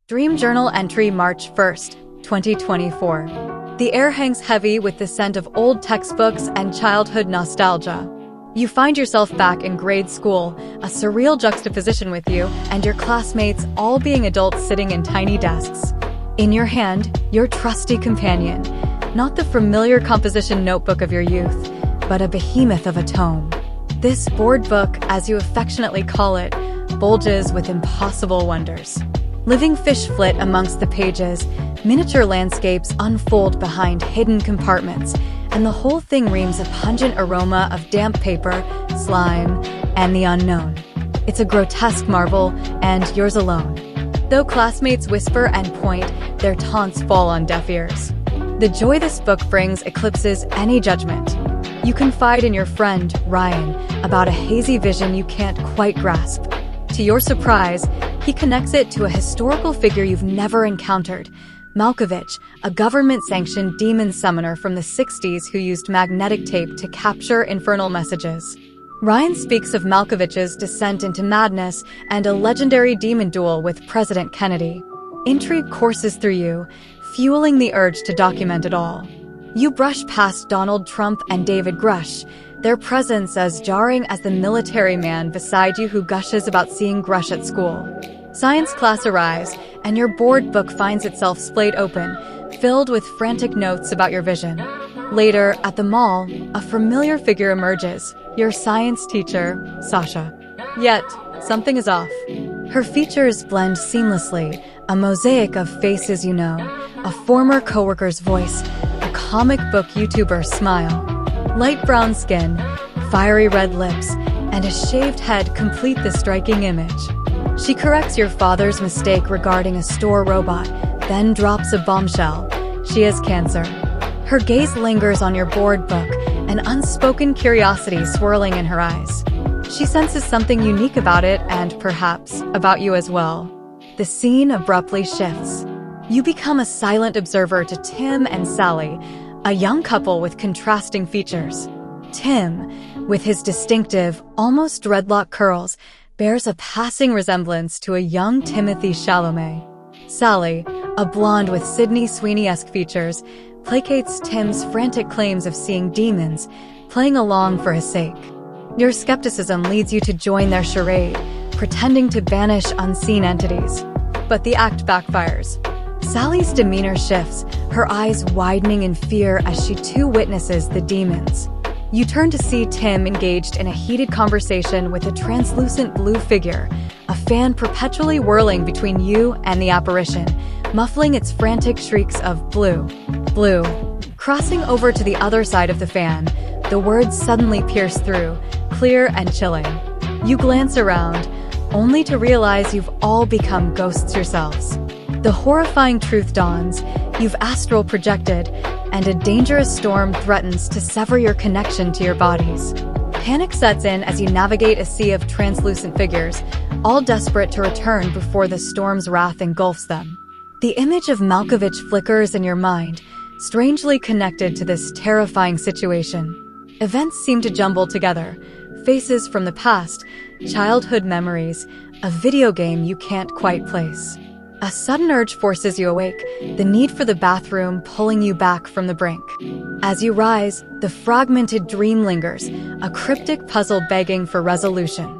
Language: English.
Dream Journal entry March 1st, 2024. The air hangs heavy with the scent of old textbooks and childhood nostalgia. You find yourself back in grade school, a surreal juxtaposition with you and your classmates all being adults sitting in tiny desks. In your hand, your trusty companion, not the familiar composition notebook of your youth, but a behemoth of a tome. This board book, as you affectionately call it, bulges with impossible wonders. Living fish flit amongst the pages, miniature landscapes unfold behind hidden compartments, and the whole thing reams a pungent aroma of damp paper, slime, and the unknown. It's a grotesque marvel, and yours alone. Though classmates whisper and point, their taunts fall on deaf ears. The joy this book brings eclipses any judgment. You confide in your friend, Ryan, about a hazy vision you can't quite grasp. To your surprise, he connects it to a historical figure you've never encountered, Malkovich, a government-sanctioned demon summoner from the 60s who used magnetic tape to capture infernal messages. Ryan speaks of Malkovich's descent into madness and a legendary demon duel with President Kennedy. Intrigue courses through you, fueling the urge to document it all. You brush past Donald Trump and David Grush, their presence as jarring as the military man beside you who gushes about seeing Grush at school. Science class arrives, and your board book finds itself splayed open, filled with frantic notes about your vision. Later, at the mall, a familiar figure emerges, your science teacher, Sasha. Yet, something is off. Her features blend seamlessly, a mosaic of faces you know, a former coworker's voice, a comic book YouTuber's smile. Light brown skin, fiery red lips, and a shaved head complete the striking image. She corrects your father's mistake regarding a store robot, then drops a bombshell. She has cancer. Her gaze lingers on your board book, an unspoken curiosity swirling in her eyes. She senses something unique about it and, perhaps, about you as well. The scene abruptly shifts. You become a silent observer to Tim and Sally, a young couple with contrasting features. Tim, with his distinctive, almost dreadlock curls, bears a passing resemblance to a young Timothy Chalamet. Sally, a blonde with Sydney Sweeney-esque features, placates Tim's frantic claims of seeing demons, playing along for his sake. Your skepticism leads you to join their charade, pretending to banish unseen entities. But the act backfires. Sally's demeanor shifts, her eyes widening in fear as she too witnesses the demons. You turn to see Tim engaged in a heated conversation with a translucent blue figure, a fan perpetually whirling between you and the apparition, muffling its frantic shrieks of blue, blue. Crossing over to the other side of the fan, the words suddenly pierce through, clear and chilling. You glance around, only to realize you've all become ghosts yourselves. The horrifying truth dawns, you've astral projected, and a dangerous storm threatens to sever your connection to your bodies. Panic sets in as you navigate a sea of translucent figures, all desperate to return before the storm's wrath engulfs them. The image of Malkovich flickers in your mind, strangely connected to this terrifying situation. Events seem to jumble together, faces from the past, childhood memories, a video game you can't quite place. A sudden urge forces you awake, the need for the bathroom pulling you back from the brink. As you rise, the fragmented dream lingers, a cryptic puzzle begging for resolution.